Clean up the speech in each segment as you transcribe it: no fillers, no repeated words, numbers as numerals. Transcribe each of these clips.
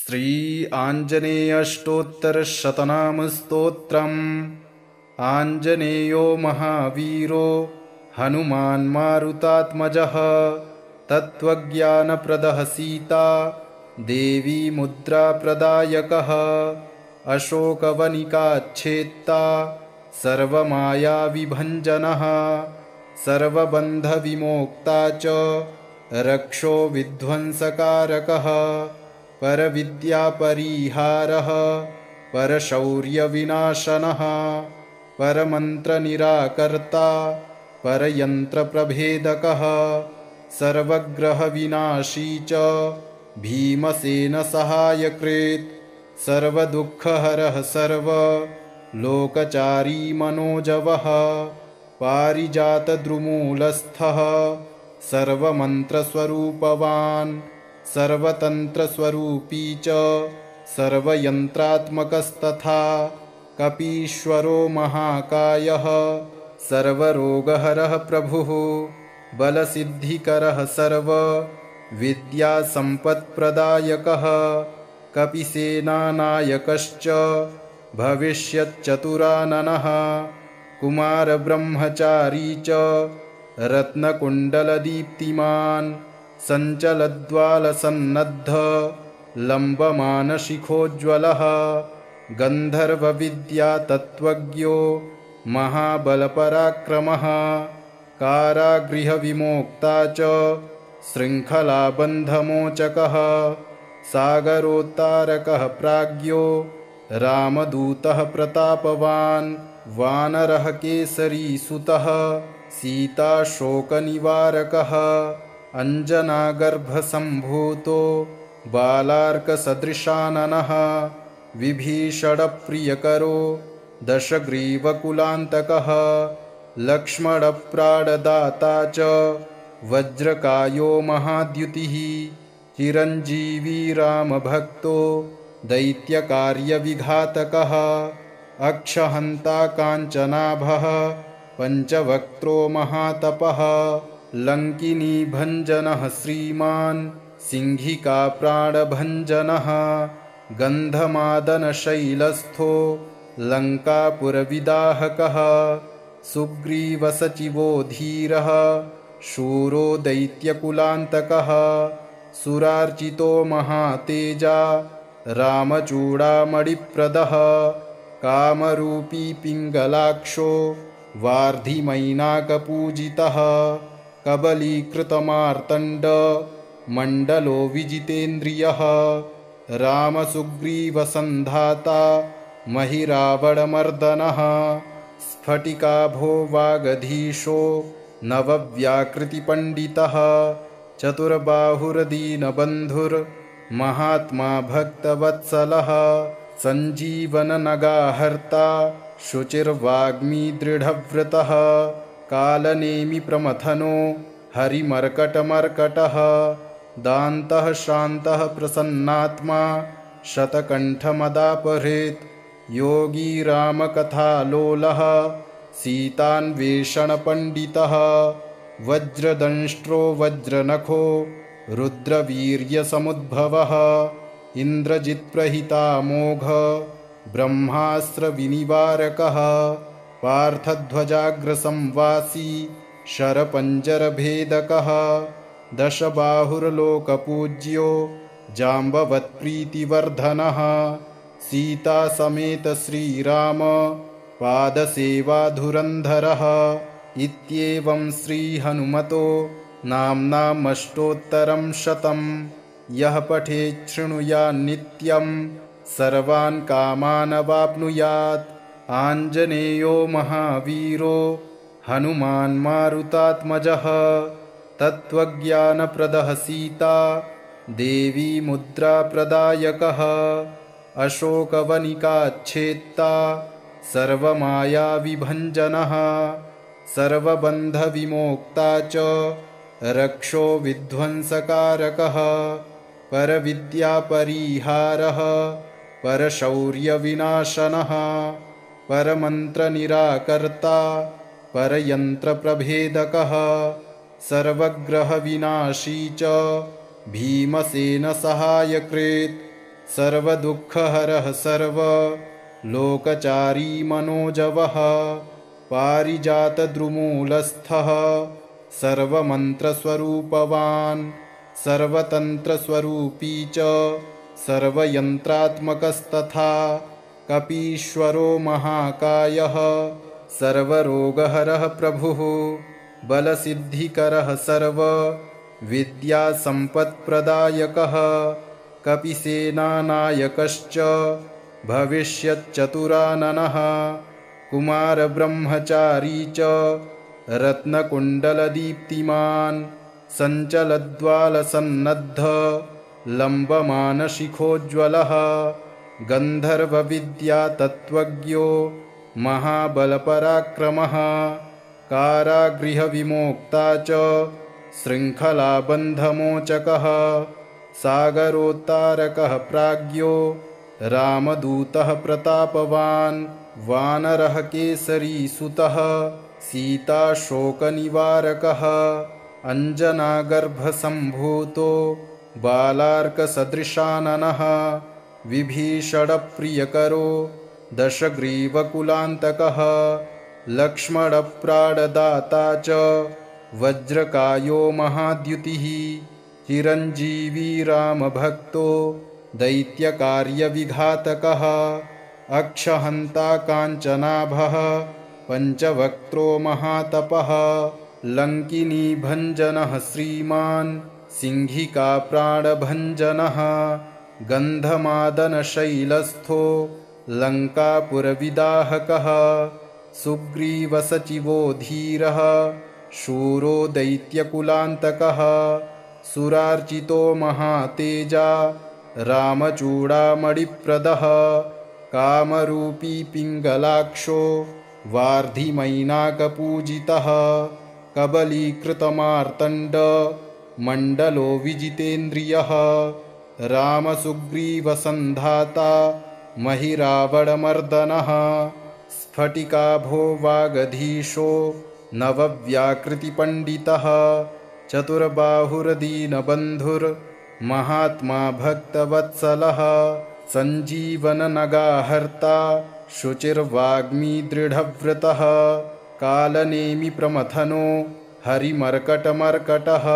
श्री आञ्जनेयष्टोत्तरशतनामस्तोत्रम्। आञ्जनेयो महावीरो हनुमान् मारुतात्मजः। तत्त्वज्ञानप्रदः सीता देवी मुद्राप्रदायकः। अशोकवनिकाच्छेत्ता सर्वमायाविभञ्जनः। सर्वबन्धविमोक्ता च रक्षो विध्वंसकारकः। परविद्यापरिहारः परशौर्यविनाशनः। परमन्त्रनिराकर्ता परयन्त्रप्रभेदकः। सर्वग्रहविनाशी च भीमसेनसहायकृत्। सर्वदुःखहरः सर्वलोकचारी मनोजवः। पारिजातद्रुमूलस्थः सर्वमन्त्रस्वरूपवान्। सर्वतन्त्रस्वरूपी च सर्वयन्त्रात्मकस्तथा। कपीश्वरो महाकायः सर्वरोगहरः प्रभुः। बलसिद्धिकरः सर्वविद्यासम्पत्प्रदायकः। कपिसेनानायकश्च भविष्यच्चतुराननः। कुमारब्रह्मचारी च रत्नकुण्डलदीप्तिमान्। सञ्चलद्वालसन्नद्ध लम्बमानशिखोज्ज्वलः। गन्धर्वविद्यातत्त्वज्ञो महाबलपराक्रमः। कारागृहविमोक्ता च शृङ्खलाबन्धमोचकः। सागरोत्तारकः प्राज्ञो रामदूतः प्रतापवान्। वानरः केसरीसुतः सीताशोकनिवारकः। अञ्जनागर्भसम्भूतो बालार्कसदृशाननः। विभीषणप्रियकरो दशग्रीवकुलान्तकः। लक्ष्मणप्राणदाता च वज्रकायो महाद्युतिः। चिरञ्जीवी रामभक्तो दैत्यकार्यविघातकः। अक्षहन्ता काञ्चनाभः पञ्चवक्त्रो महातपः। लङ्किनीभञ्जनः श्रीमान् सिंहिकाप्राणभञ्जनः। गन्धमादनशैलस्थो लङ्कापुरविदाहकः। सुग्रीवसचिवो धीरः शूरो दैत्यकुलान्तकः। सुरार्चितो महातेजा रामचूडामणिप्रदः। कामरूपी पिङ्गलाक्षो वार्धिमैनाकपूजितः। कबलीकृतमार्तण्ड मण्डलो विजितेन्द्रियः। रामसुग्रीवसन्धाता महिरावणमर्दनः। स्फटिकाभो वागधीशो नवव्याकृतिपण्डितः। चतुर्बाहुर्दीनबन्धुर्महात्मा भक्तवत्सलः। सञ्जीवननगाहर्ता शुचिर्वाग्मी दृढव्रतः। कालनेमिप्रमथनो हरिमर्कटमर्कटः। दान्तः शान्तः प्रसन्नात्मा शतकण्ठमदापहृत्। योगी रामकथालोलः सीतान्वेषणपण्डितः। वज्रदंष्ट्रो वज्रनखो रुद्रवीर्यसमुद्भवः। इन्द्रजित्प्रहितामोघ ब्रह्मास्त्रविनिवारकः। पार्थध्वजाग्रसंवासी शरपञ्जरभेदकः। दशबाहुर्लोकपूज्यो जाम्बवत्प्रीतिवर्धनः। सीतासमेत श्रीराम पादसेवाधुरन्धरः। इत्येवं श्रीहनुमतो नाम्नामष्टोत्तरं शतम्। यः पठेत् शृणुयान्नित्यं सर्वान् कामानवाप्नुयात्। आञ्जनेयो महावीरो हनुमान् मारुतात्मजः। तत्त्वज्ञानप्रदः सीता देवी मुद्राप्रदायकः। अशोकवनिकाच्छेत्ता सर्वमायाविभञ्जनः। सर्वबन्धविमोक्ता च रक्षो विध्वंसकारकः। परविद्यापरिहारः परशौर्यविनाशनः। परमन्त्रनिराकर्ता परयन्त्रप्रभेदकः। सर्वग्रहविनाशी च भीमसेनसहायकृत्। सर्वदुःखहरः सर्वलोकचारी मनोजवः पारिजातद्रुमूलस्थः सर्वमन्त्रस्वरूपवान् सर्वतन्त्रस्वरूपी च सर्वयन्त्रात्मकस्तथा कपीश्वरो महाकायः सर्वरोगहरः प्रभुः बलसिद्धिकरः सर्वविद्यासम्पत्प्रदायकः कपिसेनानायकश्च भविष्यच्चतुराननः कुमारब्रह्मचारी च रत्नकुण्डलदीप्तिमान् सञ्चलद्वालसन्नद्ध लम्बमानशिखोज्ज्वलः गन्धर्वविद्यातत्त्वज्ञो महाबलपराक्रमः कारागृहविमोक्ता च शृङ्खलाबन्धमोचकः सागरोत्तारकः प्राज्ञो रामदूतः प्रतापवान् वानरः केसरीसुतः सीताशोकनिवारकः अञ्जनागर्भसम्भूतो बालार्कसदृशाननः विभीषणप्रियकरो दशग्रीवकुलान्तकः लक्ष्मणप्राणदाता च वज्रकायो महाद्युतिः चिरञ्जीवी रामभक्तो दैत्यकार्यविघातकः अक्षहन्ता काञ्चनाभः पञ्चवक्त्रो महातपः लङ्किनीभञ्जनः श्रीमान् सिंहिकाप्राणभञ्जनः गन्धमादनशैलस्थो लङ्कापुरविदाहकः सुग्रीवसचिवो धीरः शूरो दैत्यकुलान्तकः सुरार्चितो महातेजा रामचूडामणिप्रदः कामरूपी पिङ्गलाक्षो वार्धिमैनाकपूजितः कबलीकृतमार्तण्ड मण्डलो विजितेन्द्रियः रामसुग्रीवसन्धाता महिरावणमर्दनः स्फटिकाभो वागधीशो नवव्याकृतिपण्डितः चतुर्बाहुर्दीनबन्धुर्महात्मा भक्तवत्सलः सञ्जीवननगाहर्ता शुचिर्वाग्मी दृढव्रतः कालनेमिप्रमथनो हरिमर्कटमर्कटः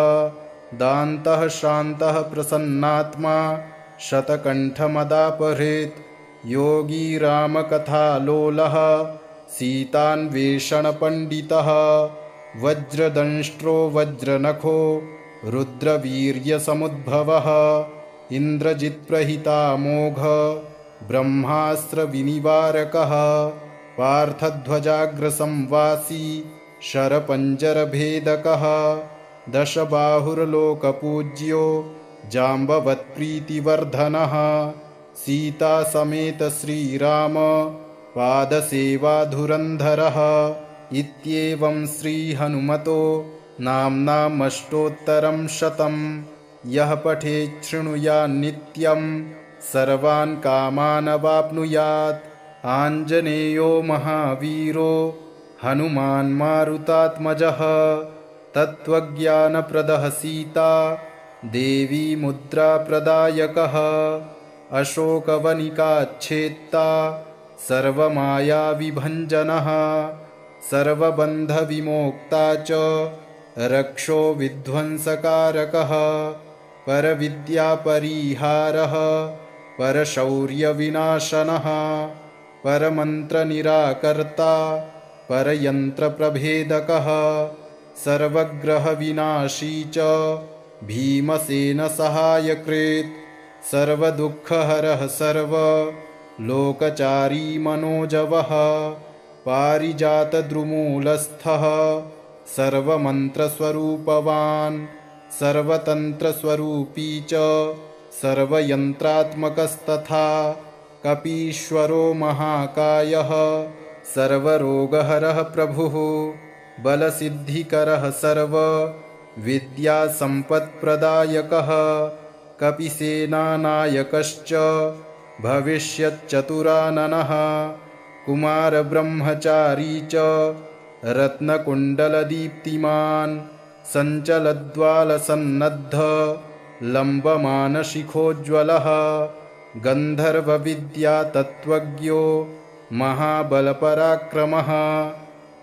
दान्तः शान्तः प्रसन्नात्मा शतकण्ठमदापहृत् योगी रामकथालोलः सीतान्वेषणपण्डितः वज्रदंष्ट्रो वज्रनखो रुद्रवीर्यसमुद्भवः इन्द्रजित्प्रहितामोघ ब्रह्मास्त्रविनिवारकः पार्थध्वजाग्रसंवासी शरपञ्जरभेदकः दशबाहुर्लोकपूज्यो जाम्बवत्प्रीतिवर्धनः सीतासमेत श्रीराम पादसेवाधुरन्धरः इत्येवं श्रीहनुमतो नाम्नामष्टोत्तरं शतं यः पठेत् शृणुयान्नित्यं सर्वान् कामानवाप्नुयात् आञ्जनेयो महावीरो हनुमान् मारुतात्मजः तत्त्वज्ञानप्रदः सीता देवी मुद्राप्रदायकः अशोकवनिकाच्छेत्ता सर्वमायाविभञ्जनः सर्वबन्धविमोक्ता च रक्षो विध्वंसकारकः परविद्यापरिहारः परशौर्यविनाशनः परमन्त्रनिराकर्ता परयन्त्रप्रभेदकः सर्वग्रहविनाशी च भीमसेनसहायकृत् सर्वदुःखहरः सर्वलोकचारी मनोजवः पारिजातद्रुमूलस्थः सर्वमन्त्रस्वरूपवान् सर्वतन्त्रस्वरूपी च सर्वयन्त्रात्मकस्तथा कपीश्वरो महाकायः सर्वरोगहरः प्रभुः बलसिद्धिकरः सर्वविद्यासम्पत्प्रदायकः कपिसेनानायकश्च भविष्यच्चतुराननः कुमारब्रह्मचारी च रत्नकुण्डलदीप्तिमान् सञ्चलद्वालसन्नद्ध लम्बमानशिखोज्ज्वलः गन्धर्वविद्यातत्त्वज्ञो महाबलपराक्रमः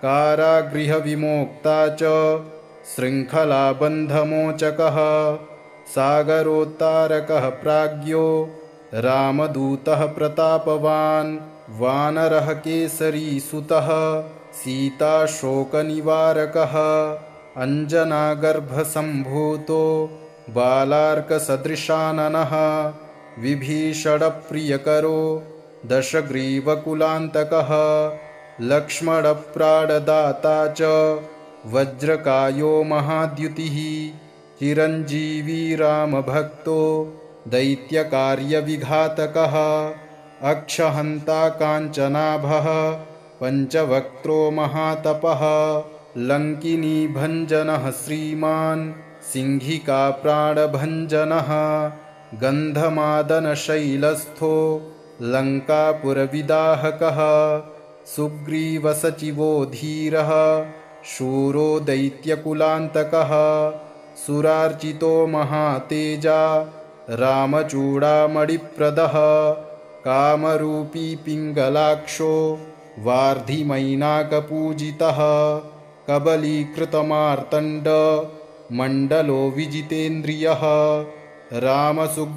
कारागृहविमोक्ता च शृङ्खलाबन्धमोचकः सागरोत्तारकः प्राज्ञो रामदूतः प्रतापवान् वानरः केसरीसुतः सीताशोकनिवारकः अञ्जनागर्भसम्भूतो बालार्कसदृशाननः विभीषणप्रियकरो दशग्रीवकुलान्तकः लक्ष्मणप्राणदाता च वज्रकायो महाद्युतिः चिरञ्जीवी रामभक्तो दैत्यकार्यविघातकः अक्षहन्ता काञ्चनाभः पञ्चवक्त्रो महातपः लङ्किनीभञ्जनः श्रीमान् सिंहिकाप्राणभञ्जनः गन्धमादनशैलस्थो लङ्कापुरविदाहकः सुग्रीवसचिवो धीरः शूरो दैत्यकुलान्तकः सुरार्चितो महातेजा रामचूडामणिप्रदः कामरूपी पिङ्गलाक्षो वार्धिमैनाकपूजितः कबलीकृतमार्तण्ड मण्डलो विजितेन्द्रियः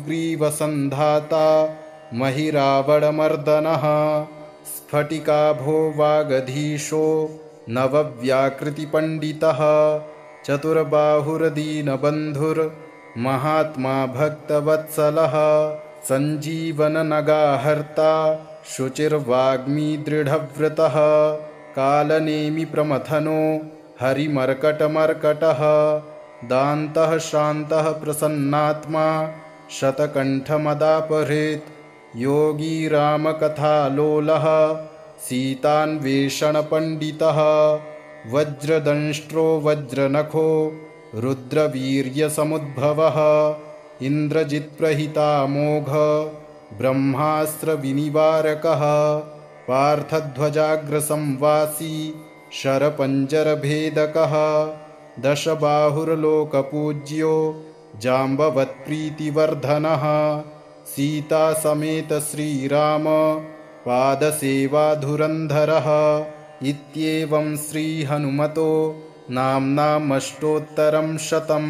रामसुग्रीवसन्धाता महिरावणमर्दनः स्फटिकाभो वागधीशो नवव्याकृतिपण्डितः चतुर्बाहुर्दीनबन्धुर्महात्मा भक्तवत्सलः सञ्जीवननगाहर्ता शुचिर्वाग्मी दृढव्रतः कालनेमिप्रमथनो हरिमर्कटमर्कटः दान्तः शान्तः प्रसन्नात्मा शतकण्ठमदापहृत् योगी रामकथालोलः सीतान्वेषणपण्डितः वज्रदंष्ट्रो वज्रनखो रुद्रवीर्यसमुद्भवः इन्द्रजित्प्रहितामोघ ब्रह्मास्त्रविनिवारकः पार्थध्वजाग्रसंवासी शरपञ्जरभेदकः दशबाहुर्लोकपूज्यो जाम्बवत्प्रीतिवर्धनः सीतासमेत श्रीराम पादसेवाधुरन्धरः इत्येवं श्रीहनुमतो नाम्नामष्टोत्तरं शतं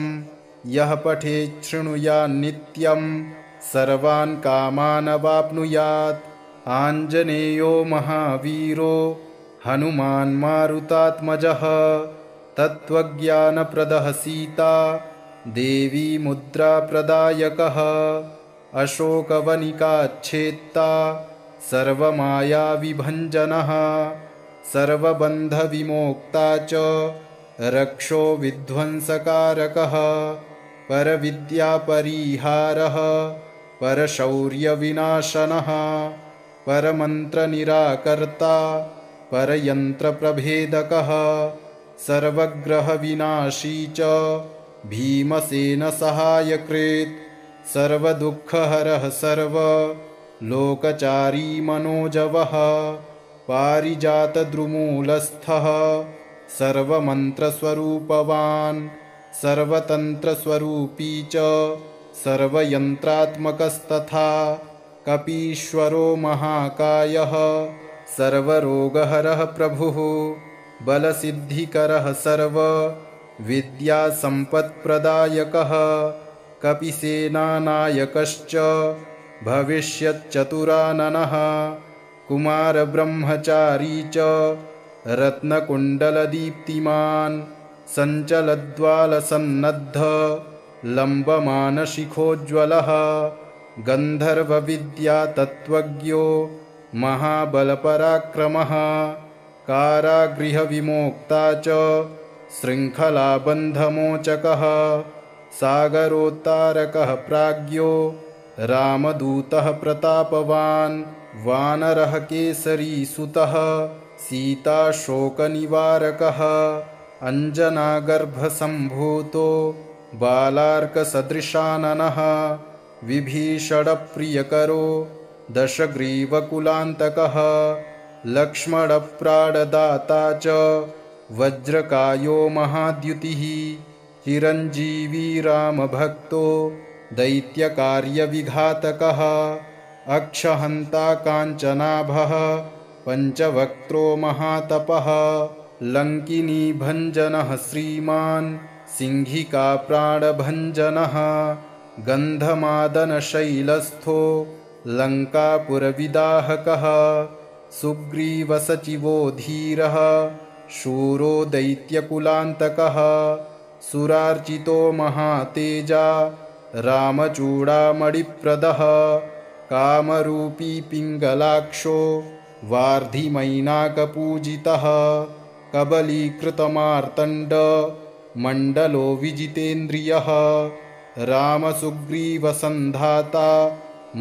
यः पठेत् शृणुयान्नित्यं सर्वान् कामानवाप्नुयात् आञ्जनेयो महावीरो हनुमान् मारुतात्मजः तत्त्वज्ञानप्रदः सीता देवी मुद्राप्रदायकः अशोकवनिकाच्छेत्ता सर्वमायाविभञ्जनः सर्वबन्धविमोक्ता च रक्षो विध्वंसकारकः परविद्यापरिहारः परशौर्यविनाशनः परमन्त्रनिराकर्ता परयन्त्रप्रभेदकः सर्वग्रहविनाशी च भीमसेनसहायकृत् सर्वदुःखहरः सर्वलोकचारी मनोजवः पारिजातद्रुमूलस्थः सर्वमन्त्रस्वरूपवान् सर्वतन्त्रस्वरूपी च सर्वयन्त्रात्मकस्तथा कपीश्वरो महाकायः सर्वरोगहरः प्रभुः बलसिद्धिकरः सर्वविद्यासम्पत्प्रदायकः कपिसेनानायकश्च भविष्यच्चतुराननः कुमारब्रह्मचारी च रत्नकुण्डलदीप्तिमान् सञ्चलद्वालसन्नद्ध लम्बमानशिखोज्ज्वलः गन्धर्वविद्यातत्त्वज्ञो महाबलपराक्रमः कारागृहविमोक्ता च शृङ्खलाबन्धमोचकः सागरोत्तारकः प्राज्ञो रामदूतः प्रतापवान् वानरः केसरीसुतः सीताशोकनिवारकः अञ्जनागर्भसम्भूतो बालार्कसदृशाननः विभीषणप्रियकरो दशग्रीवकुलान्तकः लक्ष्मणप्राणदाता च वज्रकायो महाद्युतिः चिरञ्जीवी रामभक्तो दैत्यकार्यविघातकः अक्षहन्ता काञ्चनाभः पञ्चवक्त्रो महातपः लङ्किनी भञ्जनः श्रीमान् सिंहिका प्राणभञ्जनः गन्धमादनशैलस्थो लङ्कापुरविदाहकः सुग्रीवसचिवो धीरः शूरो दैत्यकुलान्तकः सुरार्चितो महातेजा रामचूडामणिप्रदः कामरूपी पिङ्गलाक्षो वार्धिमैनाकपूजितः कबलीकृतमार्तण्ड मण्डलो विजितेन्द्रियः रामसुग्रीवसन्धाता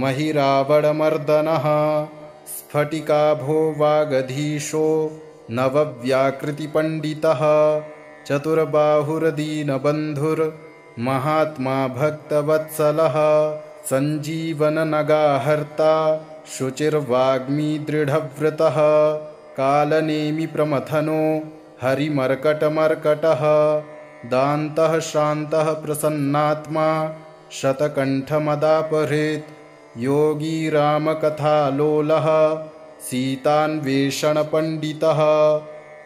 महिरावणमर्दनः स्फटिकाभो वागधीशो नवव्याकृतिपण्डितः चतुर्बाहुर्दीनबन्धुर्महात्मा भक्तवत्सलः सञ्जीवननगाहर्ता शुचिर्वाग्मी दृढव्रतः कालनेमिप्रमथनो हरिमर्कटमर्कटः दान्तः शान्तः प्रसन्नात्मा शतकण्ठमदापहृत् योगी रामकथालोलः सीतान्वेषणपण्डितः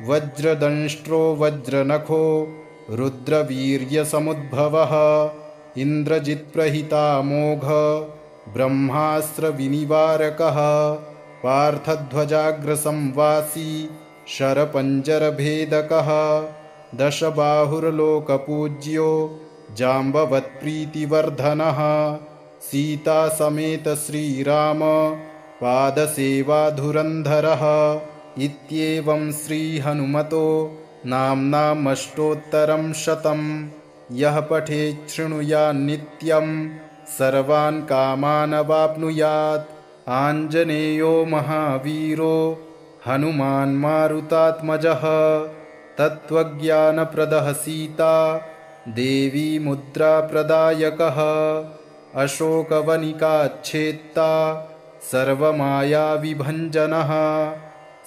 वज्रदंष्ट्रो वज्रनखो रुद्रवीर्यसमुद्भवः इन्द्रजित्प्रहितामोघ ब्रह्मास्त्रविनिवारकः पार्थध्वजाग्रसंवासी शरपञ्जरभेदकः दशबाहुर्लोकपूज्यो जाम्बवत्प्रीतिवर्धनः सीतासमेत श्रीराम पादसेवाधुरन्धरः इत्येवं श्रीहनुमतो नाम्नामष्टोत्तरं शतं यः पठेत् शृणुयान्नित्यं सर्वान् कामानवाप्नुयात् आञ्जनेयो महावीरो हनुमान् मारुतात्मजः तत्त्वज्ञानप्रदः सीता देवी मुद्राप्रदायकः अशोकवनिकाच्छेत्ता सर्वमायाविभञ्जनः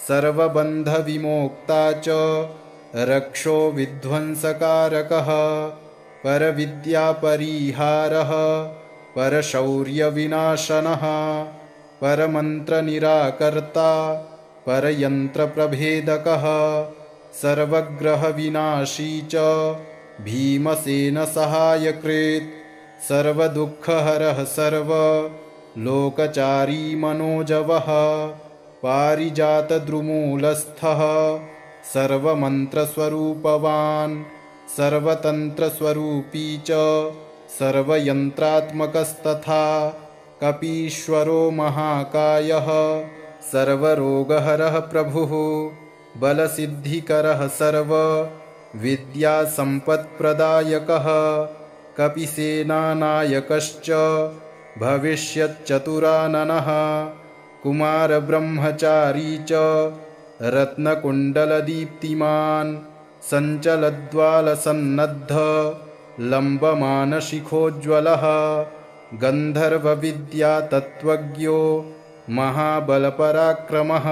सर्वबन्धविमोक्ता च रक्षो विध्वंसकारकः परविद्यापरिहारः परशौर्यविनाशनः परमन्त्रनिराकर्ता परयन्त्रप्रभेदकः सर्वग्रहविनाशी च भीमसेनसहायकृत् सर्वदुःखहरः सर्वलोकचारी मनोजवः पारिजातद्रुमूलस्थः सर्वमन्त्रस्वरूपवान् सर्वतन्त्रस्वरूपी च सर्वयन्त्रात्मकस्तथा कपीश्वरो महाकायः सर्वरोगहरः प्रभुः बलसिद्धिकरः सर्वविद्यासम्पत्प्रदायकः कपिसेनानायकश्च भविष्यच्चतुराननः कुमारब्रह्मचारी च रत्नकुण्डलदीप्तिमान् सञ्चलद्वालसन्नद्ध लम्बमानशिखोज्ज्वलः गन्धर्वविद्यातत्त्वज्ञो महाबलपराक्रमः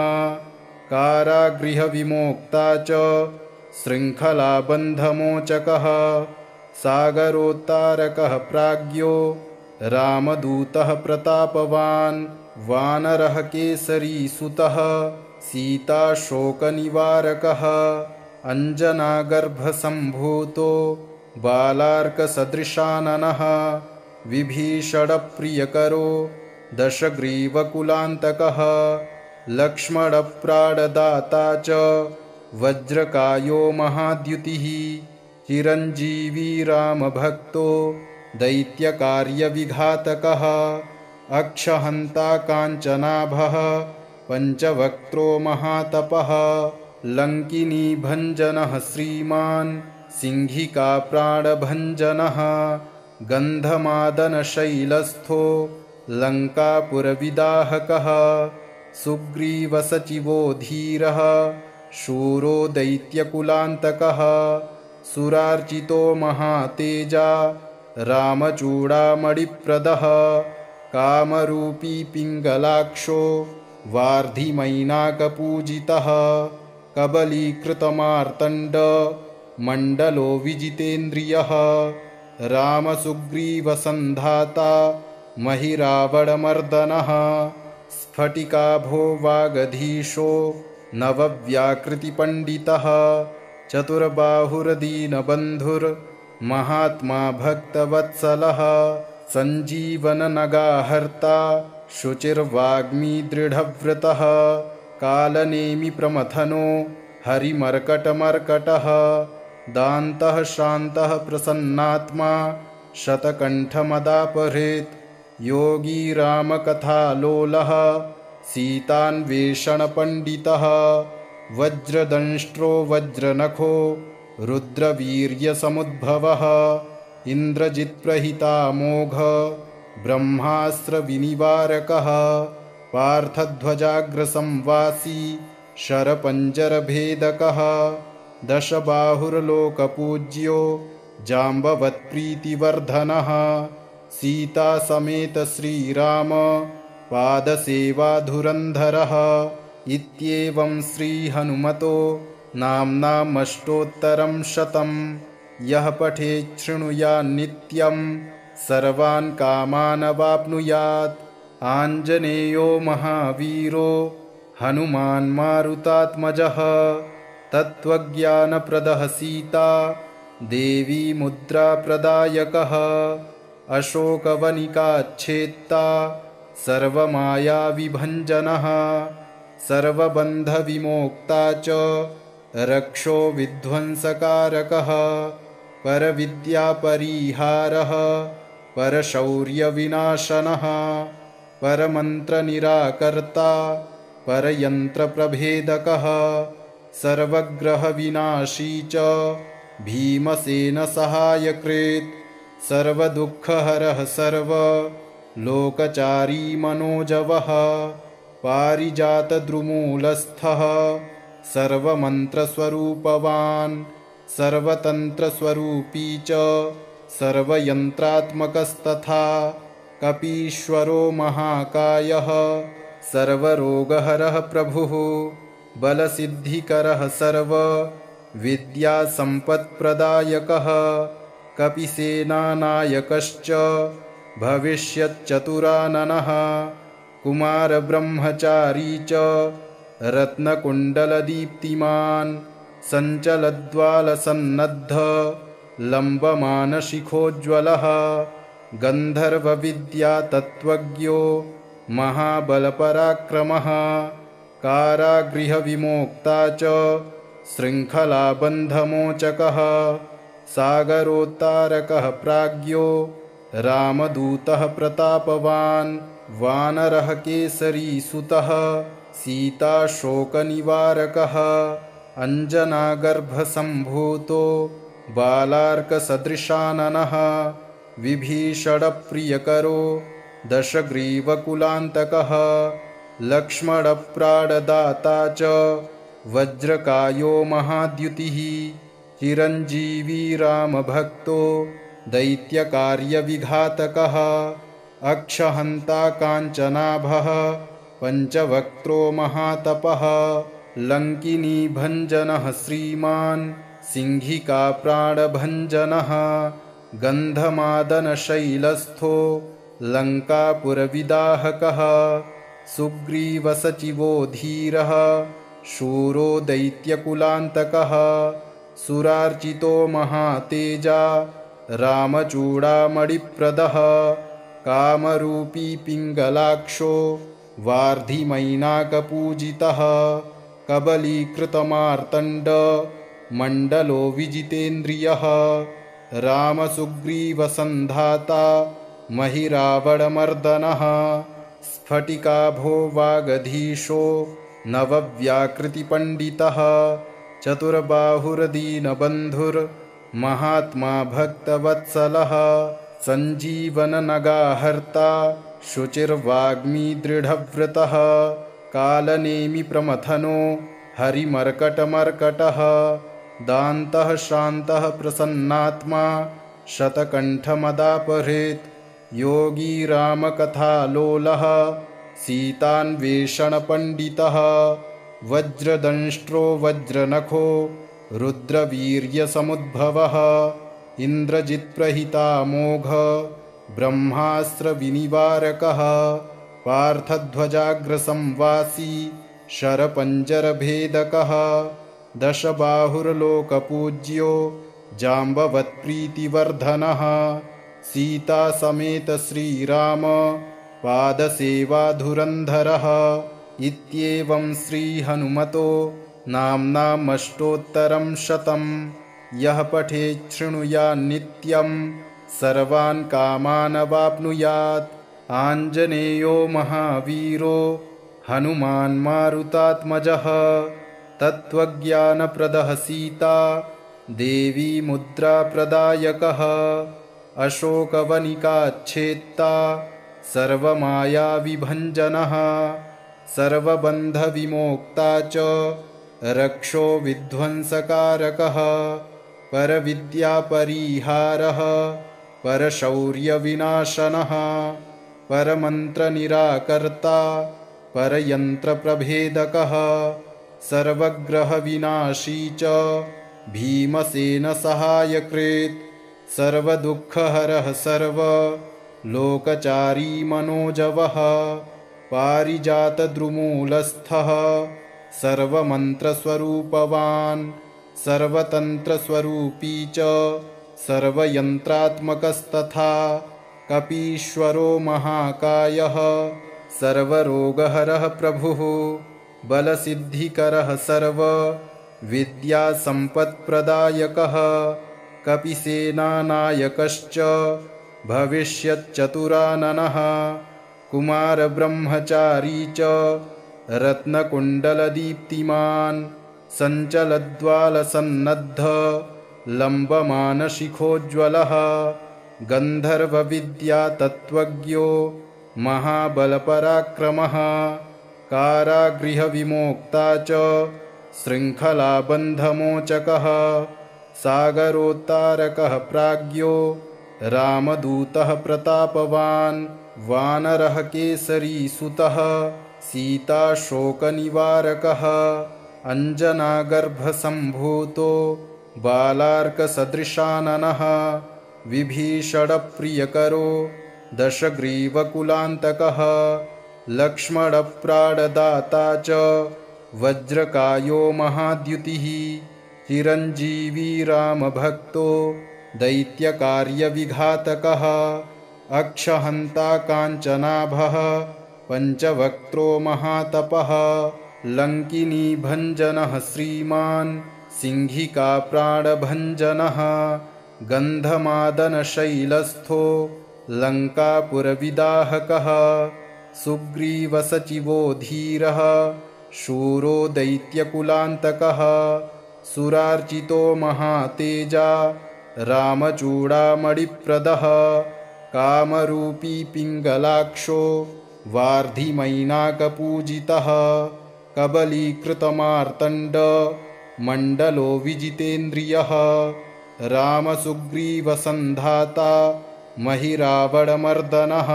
कारागृहविमोक्ता च शृङ्खलाबन्धमोचकः सागरोत्तारकः प्राज्ञो रामदूतः प्रतापवान् वानरः केसरीसुतः सीताशोकनिवारकः अञ्जनागर्भसम्भूतो बालार्कसदृशाननः विभीषणप्रियकरो दशग्रीवकुलान्तकः लक्ष्मणप्राणदाता च वज्रकायो महाद्युतिः चिरञ्जीवी रामभक्तो दैत्यकार्यविघातकः अक्षहन्ता काञ्चनाभः पञ्चवक्त्रो महातपः लङ्किनी भञ्जनः श्रीमान् सिंहिका प्राणभञ्जनः गन्धमादनशैलस्थो लङ्कापुरविदाहकः सुग्रीवसचिवो धीरः शूरो दैत्यकुलान्तकः सुरार्चितो महातेजा रामचूडामणिप्रदः कामरूपी पिङ्गलाक्षो वार्धिमैनाकपूजितः कबलीकृतमार्तण्ड मण्डलो विजितेन्द्रियः रामसुग्रीवसन्धाता महिरावणमर्दनः स्फटिकाभो वागधीशो नवव्याकृतिपण्डितः चतुर्बाहुर्दीनबन्धुर्महात्मा भक्तवत्सलः सञ्जीवननगाहर्ता शुचिर्वाग्मी दृढव्रतः कालनेमि प्रमथनो हरिमर्कटमर्कटः दान्तः शान्तः प्रसन्नात्मा शतकण्ठमदापहृत् योगी रामकथालोलः सीतान्वेषणपण्डितः वज्रदंष्ट्रो वज्रनखो रुद्रवीर्यसमुद्भवः इन्द्रजित्प्रहितामोघ ब्रह्मास्त्रविनिवारकः पार्थध्वजाग्रसंवासी शरपञ्जरभेदकः दशबाहुर्लोकपूज्यो जाम्बवत्प्रीतिवर्धनः सीतासमेत श्रीराम पादसेवाधुरन्धरः इत्येवं श्रीहनुमतो नाम्नामष्टोत्तरं शतं यः पठेत् शृणुयान्नित्यं सर्वान् कामानवाप्नुयात् आञ्जनेयो महावीरो हनुमान् मारुतात्मजः तत्त्वज्ञानप्रदः सीता देवी मुद्राप्रदायकः अशोकवनिकाच्छेत्ता सर्वमायाविभञ्जनः सर्वबन्धविमोक्ता च रक्षो विध्वंसकारकः परविद्यापरिहारः परशौर्यविनाशनः परमन्त्रनिराकर्ता परयन्त्रप्रभेदकः सर्वग्रहविनाशी च भीमसेनसहायकृत् सर्वदुःखहरः सर्वलोकचारी मनोजवः पारिजातद्रुमूलस्थः सर्वमन्त्रस्वरूपवान् सर्वतन्त्रस्वरूपी च सर्वयन्त्रात्मकस्तथा कपीश्वरो महाकायः सर्वरोगहरः प्रभुः बलसिद्धिकरः सर्वविद्यासम्पत्प्रदायकः कपिसेनानायकश्च भविष्यच्चतुराननः कुमारब्रह्मचारी च रत्नकुण्डलदीप्तिमान् सञ्चलद्वालसन्नद्ध लम्बमानशिखोज्ज्वलः गन्धर्वविद्यातत्त्वज्ञो महाबलपराक्रमः कारागृहविमोक्ता च शृङ्खलाबन्धमोचकः सागरोत्तारकः प्राज्ञो रामदूतः प्रतापवान् वानरः केसरीसुतः सीताशोकनिवारकः अञ्जनागर्भसम्भूतो बालार्कसदृशाननः विभीषणप्रियकरो दशग्रीवकुलान्तकः लक्ष्मणप्राणदाता च वज्रकायो महाद्युतिः चिरञ्जीवी रामभक्तो दैत्यकार्यविघातकः अक्षहन्ता काञ्चनाभः पञ्चवक्त्रो महातपः लङ्किनीभञ्जनः श्रीमान् सिंहिकाप्राणभञ्जनः गन्धमादनशैलस्थो लङ्कापुरविदाहकः सुग्रीवसचिवो धीरः शूरो दैत्यकुलान्तकः सुरार्चितो महातेजा रामचूडामणिप्रदः कामरूपी पिङ्गलाक्षो वार्धिमैनाकपूजितः कबलीकृतमार्तण्ड मण्डलो विजितेन्द्रियः रामसुग्रीवसन्धाता महिरावणमर्दनः स्फटिकाभो वागधीशो नवव्याकृतिपण्डितः चतुर्बाहुर्दीनबन्धुर्महात्मा भक्तवत्सलः सञ्जीवननगाहर्ता शुचिर्वाग्मी दृढव्रतः कालनेमि प्रमथनो हरिमर्कटमर्कटः दान्तः शान्तः प्रसन्नात्मा शतकण्ठमदापहृत् योगी रामकथालोलः सीतान्वेषणपण्डितः वज्रदंष्ट्रो वज्रनखो रुद्रवीर्यसमुद्भवः इन्द्रजित्प्रहितामोघ ब्रह्मास्त्रविनिवारकः पार्थध्वजाग्रसंवासी शरपञ्जरभेदकः दशबाहुर्लोकपूज्यो जाम्बवत्प्रीतिवर्धनः सीतासमेत श्रीराम पादसेवाधुरन्धरः इत्येवं श्रीहनुमतो नाम्नामष्टोत्तरं शतं यः पठेत् शृणुयान्नित्यं सर्वान् कामानवाप्नुयात् आञ्जनेयो महावीरो हनुमान् मारुतात्मजः तत्त्वज्ञानप्रदः सीता देवी मुद्राप्रदायकः अशोकवनिकाच्छेत्ता सर्वमायाविभञ्जनः सर्वबन्धविमोक्ता च रक्षो विध्वंसकारकः परविद्यापरिहारः परशौर्यविनाशनः परमन्त्रनिराकर्ता परयन्त्रप्रभेदकः सर्वग्रहविनाशी च भीमसेनसहायकृत् सर्वदुःखहरः सर्वलोकचारी मनोजवः पारिजातद्रुमूलस्थः सर्वमन्त्रस्वरूपवान् सर्वतन्त्रस्वरूपी च सर्वयन्त्रात्मकस्तथा कपीश्वरो महाकायः सर्वरोगहरः प्रभुः बलसिद्धिकरः सर्वविद्यासम्पत्प्रदायकः कपिसेनानायकश्च भविष्यच्चतुराननः कुमारब्रह्मचारी च रत्नकुण्डलदीप्तिमान् सञ्चलद्वालसन्नद्ध लम्बमानशिखोज्ज्वलः गन्धर्वविद्यातत्त्वज्ञो महाबलपराक्रमः कारागृहविमोक्ता च शृङ्खलाबन्धमोचकः सागरोत्तारकः प्राज्ञो रामदूतः प्रतापवान् वानरः केसरीसुतः सीताशोकनिवारकः अञ्जनागर्भसम्भूतो बालार्कसदृशाननः विभीषणप्रियकरो दशग्रीवकुलान्तकः लक्ष्मणप्राणदाता च वज्रकायो महाद्युतिः चिरञ्जीवी रामभक्तो दैत्यकार्यविघातकः अक्षहन्ता काञ्चनाभः पञ्चवक्त्रो महातपः लङ्किनीभञ्जनः श्रीमान् सिंहिकाप्राणभञ्जनः गन्धमादनशैलस्थो लङ्कापुरविदाहकः सुग्रीवसचिवो धीरः शूरो दैत्यकुलान्तकः सुरार्चितो महातेजा रामचूडामणिप्रदः कामरूपी पिङ्गलाक्षो वार्धिमैनाकपूजितः कबलीकृतमार्तण्ड मण्डलो विजितेन्द्रियः रामसुग्रीवसन्धाता महिरावणमर्दनः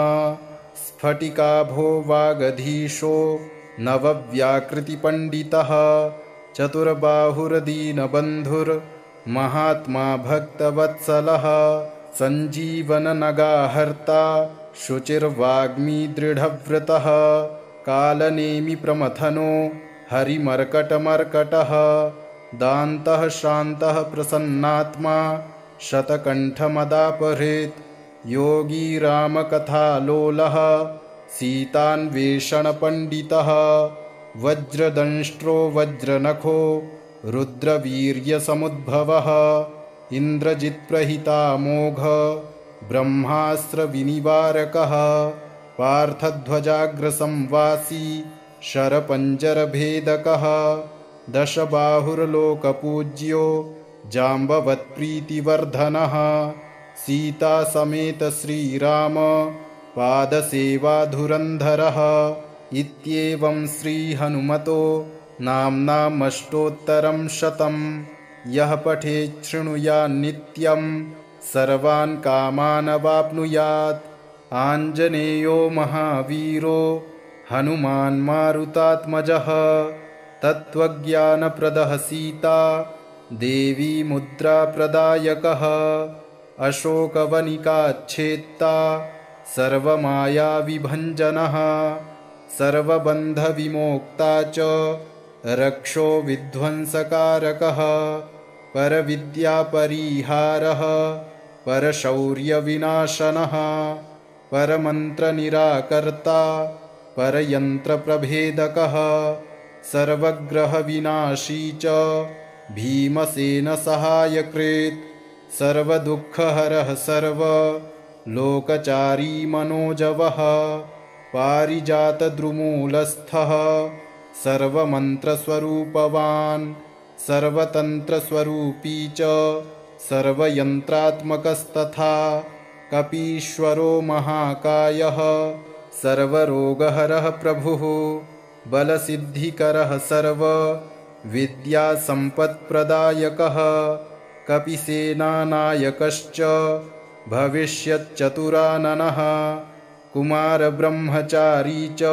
स्फटिकाभो वागधीशो नवव्याकृतिपण्डितः चतुर्बाहुर्दीनबन्धुर्महात्मा भक्तवत्सलः सञ्जीवननगाहर्ता शुचिर्वाग्मी दृढव्रतः कालनेमिप्रमथनो हरिमर्कटमर्कटः दान्तः शान्तः प्रसन्नात्मा शतकण्ठमदापहृत् योगी रामकथालोलः सीतान्वेषणपण्डितः वज्रदंष्ट्रो वज्रनखो रुद्रवीर्यसमुद्भवः इन्द्रजित्प्रहितामोघ ब्रह्मास्त्रविनिवारकः पार्थध्वजाग्रसंवासी शरपञ्जरभेदकः दशबाहुर्लोकपूज्यो जाम्बवत्प्रीतिवर्धनः सीतासमेत श्रीराम पादसेवाधुरन्धरः इत्येवं श्रीहनुमतो नाम्नामष्टोत्तरं शतं यः पठेत् शृणुयान्नित्यं सर्वान् कामानवाप्नुयात् आञ्जनेयो महावीरो हनुमान् मारुतात्मजः तत्त्वज्ञानप्रदः सीता देवी मुद्राप्रदायकः अशोकवनिकाच्छेत्ता सर्वमायाविभञ्जनः सर्वबन्धविमोक्ता च रक्षो विध्वंसकारकः परविद्यापरिहारः परशौर्यविनाशनः परमन्त्रनिराकर्ता परयन्त्रप्रभेदकः सर्वग्रहविनाशी च भीमसेनसहायकृत् सर्वदुःखहरः सर्वलोकचारी मनोजवः पारिजातद्रुमूलस्थः सर्वमन्त्रस्वरूपवान् सर्वतन्त्रस्वरूपी च सर्वयन्त्रात्मकस्तथा कपीश्वरो महाकायः सर्वरोगहरः प्रभुः बलसिद्धिकरः सर्वविद्यासम्पत्प्रदायकः कपिसेनानायकश्च भविष्यच्चतुराननः कुमारब्रह्मचारी च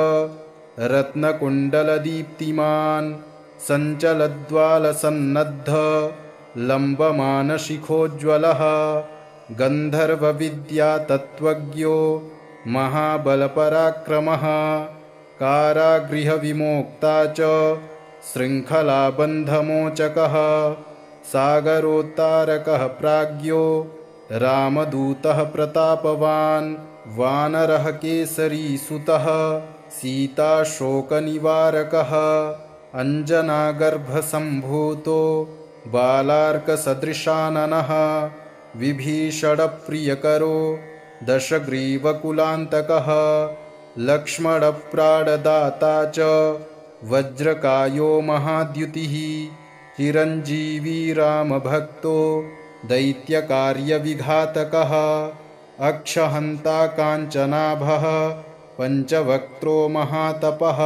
रत्नकुण्डलदीप्तिमान् सञ्चलद्वालसन्नद्ध लम्बमानशिखोज्ज्वलः गन्धर्वविद्यातत्त्वज्ञो महाबलपराक्रमः कारागृहविमोक्ता च शृङ्खलाबन्धमोचकः सागरोत्तारकः प्राज्ञो रामदूतः प्रतापवान् वानरः केसरीसुतः सीताशोकनिवारकः अञ्जनागर्भसम्भूतो बालार्कसदृशाननः विभीषणप्रियकरो दशग्रीवकुलान्तकः लक्ष्मणप्राणदाता च वज्रकायो महाद्युतिः चिरञ्जीवी रामभक्तो दैत्यकार्यविघातकः अक्षहन्ता काञ्चनाभः पञ्चवक्त्रो महातपः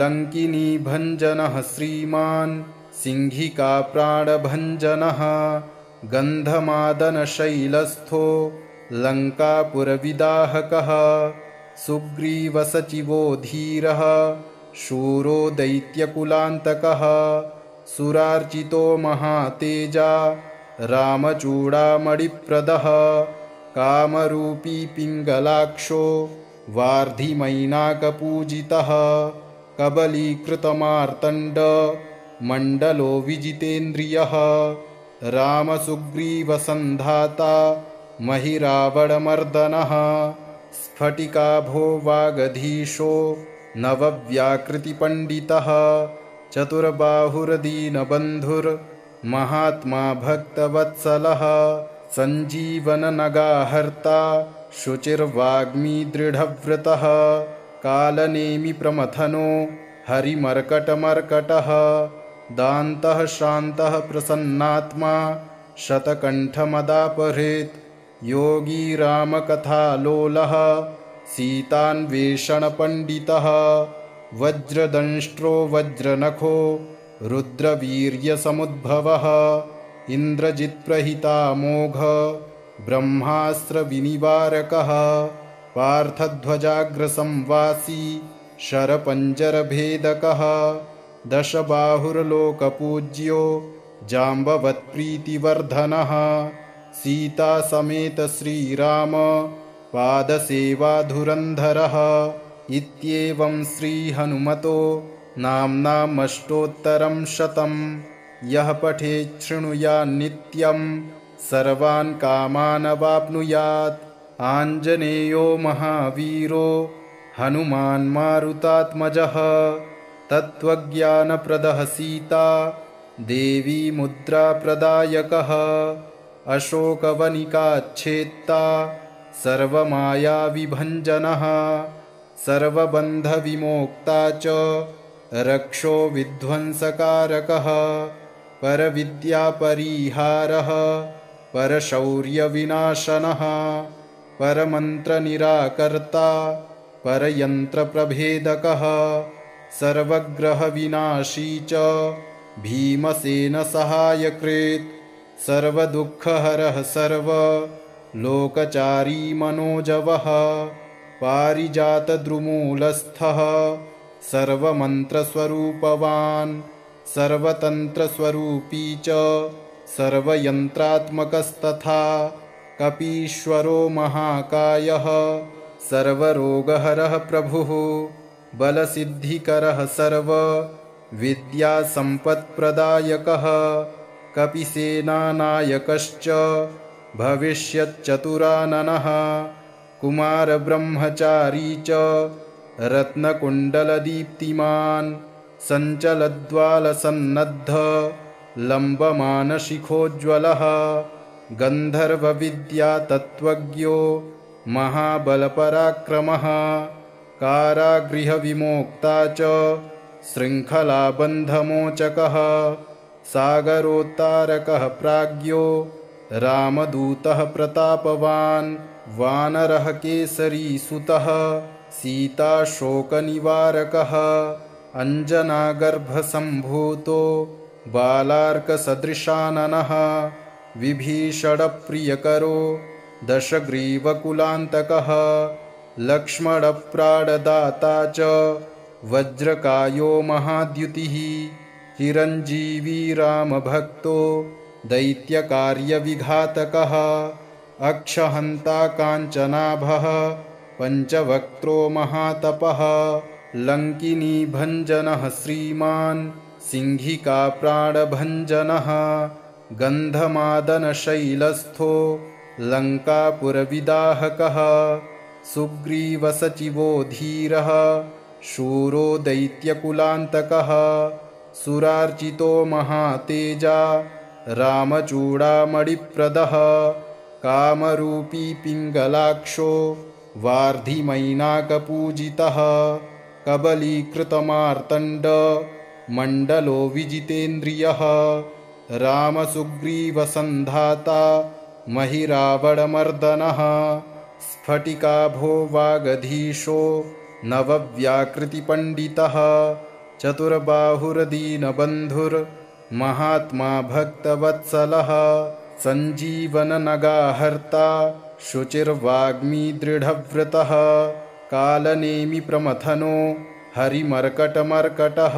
लङ्किनीभञ्जनः श्रीमान् सिंहिकाप्राणभञ्जनः गन्धमादनशैलस्थो लङ्कापुरविदाहकः सुग्रीवसचिवो धीरः शूरो दैत्यकुलान्तकः सुरार्चितो महातेजा रामचूडामणिप्रदः कामरूपी पिङ्गलाक्षो वार्धिमैनाकपूजितः कबलीकृतमार्तण्ड मण्डलो विजितेन्द्रियः रामसुग्रीवसन्धाता महिरावणमर्दनः स्फटिकाभो वागधीशो नवव्याकृतिपण्डितः चतुर्बाहुर्दीनबन्धुर्महात्मा भक्तवत्सलः सञ्जीवननगाहर्ता शुचिर्वाग्मी दृढव्रतः कालनेमिप्रमथनो हरिमर्कटमर्कटः दान्तः शान्तः प्रसन्नात्मा शतकण्ठमदापहृत् योगी रामकथालोलः सीतान्वेषणपण्डितः वज्रदंष्ट्रो वज्रनखो रुद्रवीर्यसमुद्भवः इन्द्रजित्प्रहितामोघ ब्रह्मास्त्रविनिवारकः पार्थध्वजाग्रसंवासी शरपञ्जरभेदकः दशबाहुर्लोकपूज्यो जाम्बवत्प्रीतिवर्धनः सीतासमेत श्रीराम पादसेवाधुरन्धरः इत्येवं श्रीहनुमतो नाम्नामष्टोत्तरं शतं यः पठेत् शृणुयान्नित्यं सर्वान् कामानवाप्नुयात् आञ्जनेयो महावीरो हनुमान् मारुतात्मजः तत्त्वज्ञानप्रदः सीता देवी मुद्राप्रदायकः अशोकवनिकाच्छेत्ता सर्वमायाविभञ्जनः सर्वबन्धविमोक्ता च रक्षो विध्वंसकारकः परविद्यापरिहारः परशौर्यविनाशनः परमन्त्रनिराकर्ता परयन्त्रप्रभेदकः सर्वग्रहविनाशी च भीमसेनसहायकृत् सर्वदुःखहरः सर्वलोकचारी मनोजवः पारिजातद्रुमूलस्थः सर्वमन्त्रस्वरूपवान् सर्वतन्त्रस्वरूपी च सर्वयन्त्रात्मकस्तथा कपीश्वरो महाकायः सर्वरोगहरः प्रभुः बलसिद्धिकरः सर्वविद्यासम्पत्प्रदायकः कपिसेनानायकश्च भविष्यच्चतुराननः कुमारब्रह्मचारी च रत्नकुण्डलदीप्तिमान् सञ्चलद्वालसन्नद्ध लम्बमानशिखोज्ज्वलः गन्धर्वविद्यातत्त्वज्ञो महाबलपराक्रमः कारागृहविमोक्ता च शृङ्खलाबन्धमोचकः सागरोत्तारकः प्राज्ञो रामदूतः प्रतापवान् वानरः केसरीसुतः सीताशोकनिवारकः अञ्जनागर्भसम्भूतो बालार्कसदृशाननः विभीषणप्रियकरो दशग्रीवकुलान्तकः लक्ष्मणप्राणदाता च वज्रकायो महाद्युतिः चिरञ्जीवी रामभक्तो दैत्यकार्यविघातकः अक्षहन्ता काञ्चनाभः पञ्चवक्त्रो महातपः लङ्किनीभञ्जनः श्रीमान् सिंहिकाप्राणभञ्जनः गन्धमादनशैलस्थो लङ्कापुरविदाहकः सुग्रीवसचिवो धीरः शूरो दैत्यकुलान्तकः सुरार्चितो महातेजा रामचूडामणिप्रदः कामरूपी पिङ्गलाक्षो वार्धिमैनाकपूजितः कबलीकृतमार्तण्ड मण्डलो विजितेन्द्रियः रामसुग्रीवसन्धाता महिरावणमर्दनः स्फटिकाभो वागधीशो नवव्याकृतिपण्डितः चतुर्बाहुर्दीनबन्धुर्महात्मा भक्तवत्सलः सञ्जीवननगाहर्ता शुचिर्वाग्मी दृढव्रतः कालनेमिप्रमथनो हरिमर्कटमर्कटः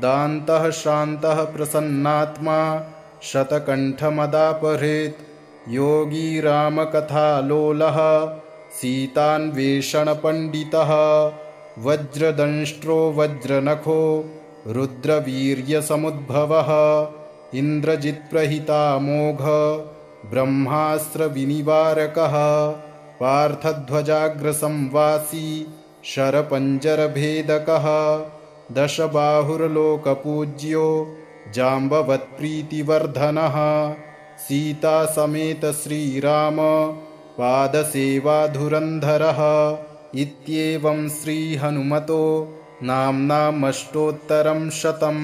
दान्तः शान्तः प्रसन्नात्मा शतकण्ठमदापहृत् योगी रामकथालोलः सीतान्वेषणपण्डितः वज्रदंष्ट्रो वज्रनखो रुद्रवीर्यसमुद्भवः इन्द्रजित्प्रहितामोघ ब्रह्मास्त्रविनिवारकः पार्थध्वजाग्रसंवासी शरपञ्जरभेदकः दशबाहुर्लोकपूज्यो जाम्बवत्प्रीतिवर्धनः सीतासमेत श्रीराम पादसेवाधुरन्धरः इत्येवं श्रीहनुमतो नाम्नामष्टोत्तरं शतं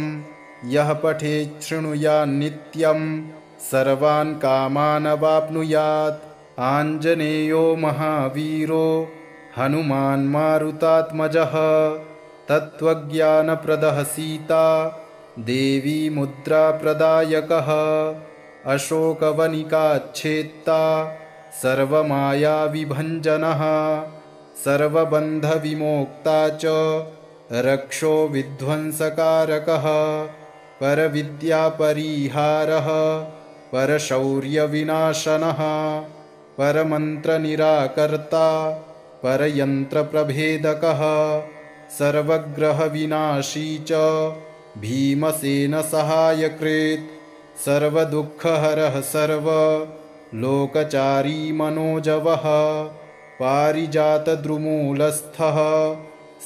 यः पठेत् शृणुयान्नित्यं सर्वान् कामानवाप्नुयात् आञ्जनेयो महावीरो हनुमान् मारुतात्मजः तत्त्वज्ञानप्रदः सीता देवी मुद्राप्रदायकः अशोकवनिकाच्छेत्ता सर्वमायाविभञ्जनः सर्वबन्धविमोक्ता च रक्षो विध्वंसकारकः परविद्यापरिहारः परशौर्यविनाशनः परमन्त्रनिराकर्ता परयन्त्रप्रभेदकः सर्वग्रहविनाशी च भीमसेनसहायकृत् सर्वदुःखहरः सर्वलोकचारी मनोजवः पारिजातद्रुमूलस्थः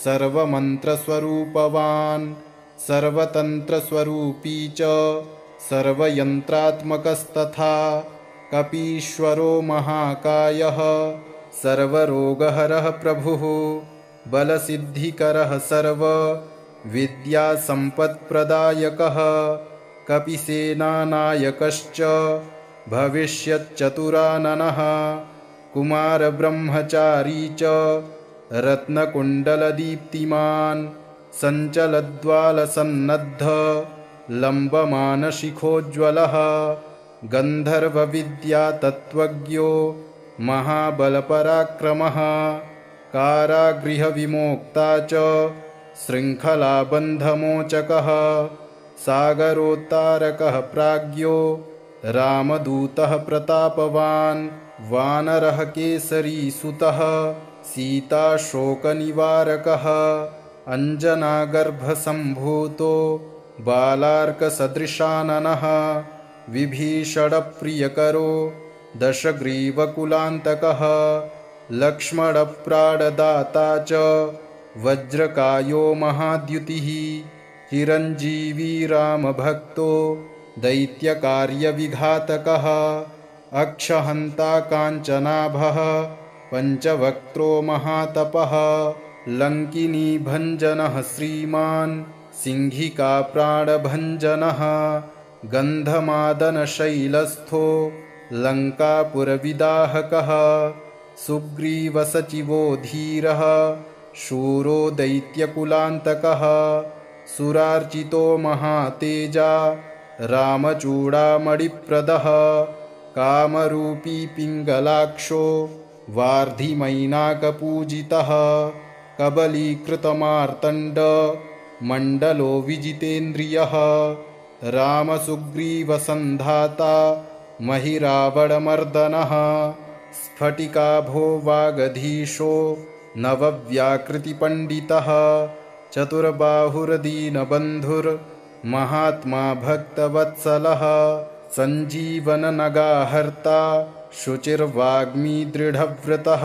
सर्वमन्त्रस्वरूपवान् सर्वतन्त्रस्वरूपी च सर्वयन्त्रात्मकस्तथा कपीश्वरो महाकायः सर्वरोगहरः प्रभुः बलसिद्धिकरः सर्वविद्यासम्पत्प्रदायकः कपिसेनानायकश्च भविष्यच्चतुराननः कुमारब्रह्मचारी च रत्नकुण्डलदीप्तिमान् सञ्चलद्वालसन्नद्ध लम्बमानशिखोज्ज्वलः गन्धर्वविद्यातत्त्वज्ञो महाबलपराक्रमः कारागृहविमोक्ता च शृङ्खलाबन्धमोचकः सागरोत्तारकः प्राज्ञो रामदूतः प्रतापवान् वानरः केसरीसुतः सीताशोकनिवारकः अञ्जनागर्भसम्भूतो बालार्कसदृशाननः विभीषणप्रियकरो दशग्रीवकुलान्तकः लक्ष्मणप्राणदाता च वज्रकायो महाद्युतिः चिरञ्जीवी रामभक्तो दैत्यकार्यविघातकः अक्षहन्ता काञ्चनाभः पञ्चवक्त्रो महातपः लङ्किनीभञ्जनः श्रीमान् सिंहिकाप्राणभञ्जनः गन्धमादनशैलस्थो लङ्कापुरविदाहकः सुग्रीवसचिवो धीरः शूरो दैत्यकुलान्तकः सुरार्चितो महातेजा रामचूडामणिप्रदः कामरूपी पिङ्गलाक्षो वार्धिमैनाकपूजितः कबलीकृतमार्तण्ड मण्डलो विजितेन्द्रियः रामसुग्रीवसन्धाता महिरावणमर्दनः स्फटिकाभो वागधीशो नवव्याकृतिपण्डितः चतुर्बाहुर्दीनबन्धुर्महात्मा भक्तवत्सलः सञ्जीवननगाहर्ता शुचिर्वाग्मी दृढव्रतः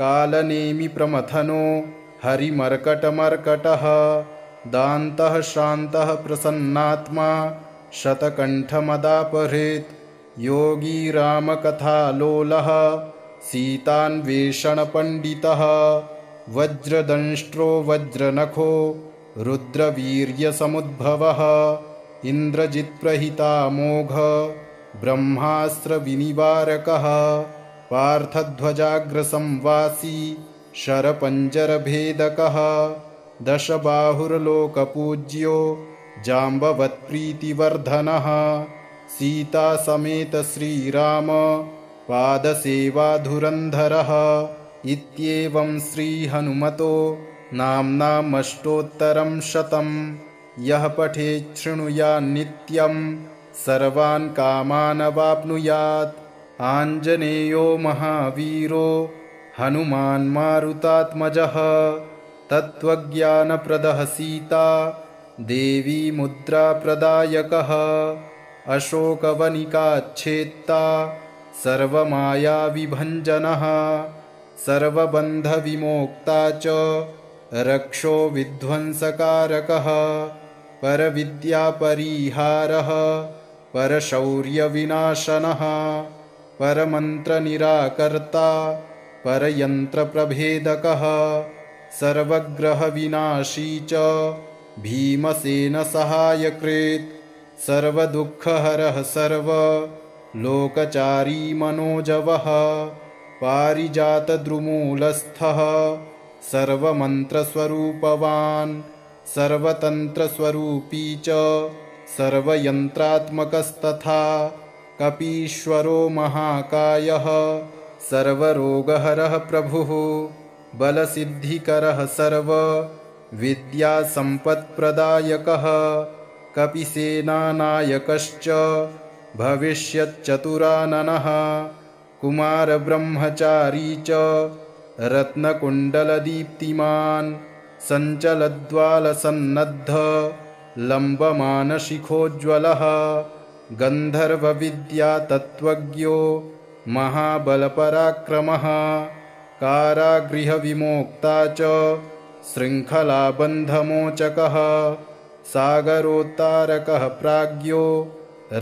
कालनेमिप्रमथनो हरिमर्कटमर्कटः दान्तः शान्तः प्रसन्नात्मा शतकण्ठमदापहृत् योगी रामकथालोलः सीतान्वेषणपण्डितः वज्रदंष्ट्रो वज्रनखो रुद्रवीर्यसमुद्भवः इन्द्रजित्प्रहितामोघ ब्रह्मास्त्रविनिवारकः पार्थध्वजाग्रसंवासी शरपञ्जरभेदकः दशबाहुर्लोकपूज्यो जाम्बवत्प्रीतिवर्धनः सीतासमेत श्रीराम पादसेवाधुरन्धरः इत्येवं श्रीहनुमतो नाम्नामष्टोत्तरं शतं यः पठेत् शृणुयान्नित्यं सर्वान् कामानवाप्नुयात् आञ्जनेयो महावीरो हनुमान् मारुतात्मजः तत्त्वज्ञानप्रदः सीता देवी मुद्राप्रदायकः अशोकवनिकाच्छेत्ता सर्वमायाविभञ्जनः सर्वबन्धविमोक्ता च रक्षो विध्वंसकारकः परविद्यापरिहारः परशौर्यविनाशनः परमन्त्रनिराकर्ता परयन्त्रप्रभेदकः सर्वग्रहविनाशी च भीमसेनसहायकृत् सर्वदुःखहरः सर्वलोकचारी मनोजवः पारिजातद्रुमूलस्थः सर्वमन्त्रस्वरूपवान् सर्वतन्त्रस्वरूपी च सर्वयन्त्रात्मकस्तथा कपीश्वरो महाकायः सर्वरोगहरः प्रभुः बलसिद्धिकरः सर्वविद्यासम्पत्प्रदायकः कपिसेनानायकश्च भविष्यच्चतुराननः कुमारब्रह्मचारी च रत्नकुण्डलदीप्तिमान् सञ्चलद्वालसन्नद्ध लम्बमानशिखोज्ज्वलः गन्धर्वविद्यातत्त्वज्ञो महाबलपराक्रमः कारागृहविमोक्ता च शृङ्खलाबन्धमोचकः सागरोत्तारकः प्राज्ञो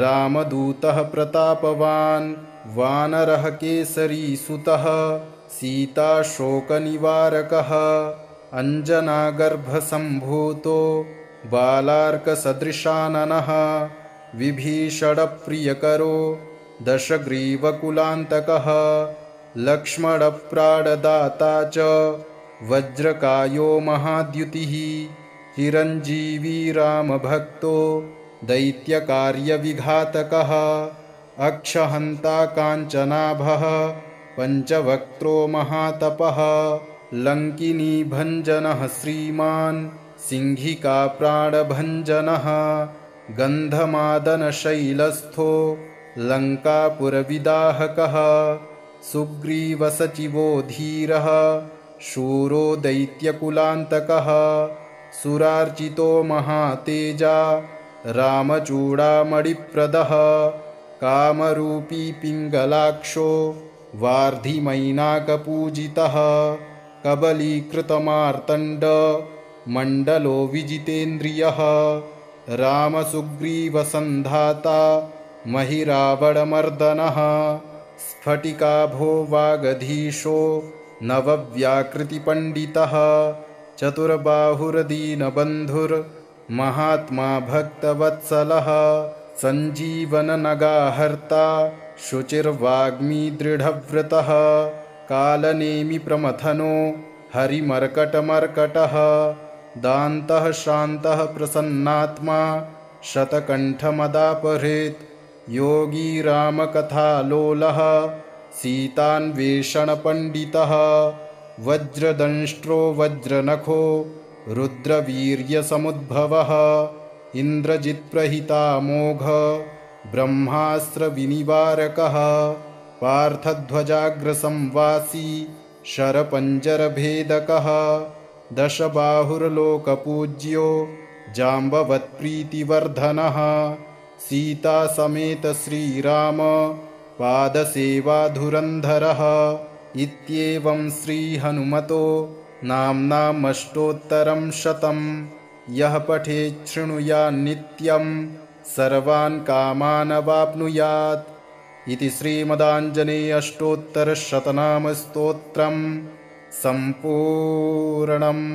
रामदूतः प्रतापवान् वानरः केसरीसुतः सीताशोकनिवारकः अञ्जनागर्भसम्भूतो बालार्कसदृशाननः विभीषणप्रियकरो दशग्रीवकुलान्तकः लक्ष्मणप्राणदाता च वज्रकायो महाद्युतिः चिरञ्जीवी रामभक्तो दैत्यकार्यविघातकः अक्षहन्ता काञ्चनाभः पञ्चवक्त्रो महातपः लङ्किनीभञ्जनः श्रीमान् सिंहिकाप्राणभञ्जनः गन्धमादनशैलस्थो लङ्कापुरविदाहकः सुग्रीवसचिवो धीरः शूरो दैत्यकुलान्तकः सुरार्चितो महातेजा रामचूडामणिप्रदः कामरूपी पिङ्गलाक्षो वार्धिमैनाकपूजितः कबलीकृतमार्तण्ड मण्डलो विजितेन्द्रियः रामसुग्रीवसन्धाता महिरावणमर्दनः स्फटिकाभो वागधीशो नवव्याकृतिपण्डितः चतुर्बाहुर्दीनबन्धुर्महात्मा भक्तवत्सलः सञ्जीवननगाहर्ता शुचिर्वाग्मी दृढव्रतः कालनेमिप्रमथनो हरिमर्कटमर्कटः दान्तः शान्तः प्रसन्नात्मा शतकण्ठमदापहृत् योगी रामकथालोलः सीतान्वेषणपण्डितः वज्रदंष्ट्रो वज्रनखो रुद्रवीर्यसमुद्भवः इन्द्रजित्प्रहितामोघ ब्रह्मास्त्रविनिवारकः पार्थध्वजाग्रसंवासी शरपञ्जरभेदकः दशबाहुर्लोकपूज्यो जाम्बवत्प्रीतिवर्धनः सीतासमेत श्रीराम पादसेवाधुरन्धरः इत्येवं श्रीहनुमतो नाम्नामष्टोत्तरं शतं यः पठेत् शृणुयान्नित्यं सर्वान् कामानवाप्नुयात् इति श्रीमदाञ्जनेय अष्टोत्तरशतनामस्तोत्रम् सम्पूर्णम्।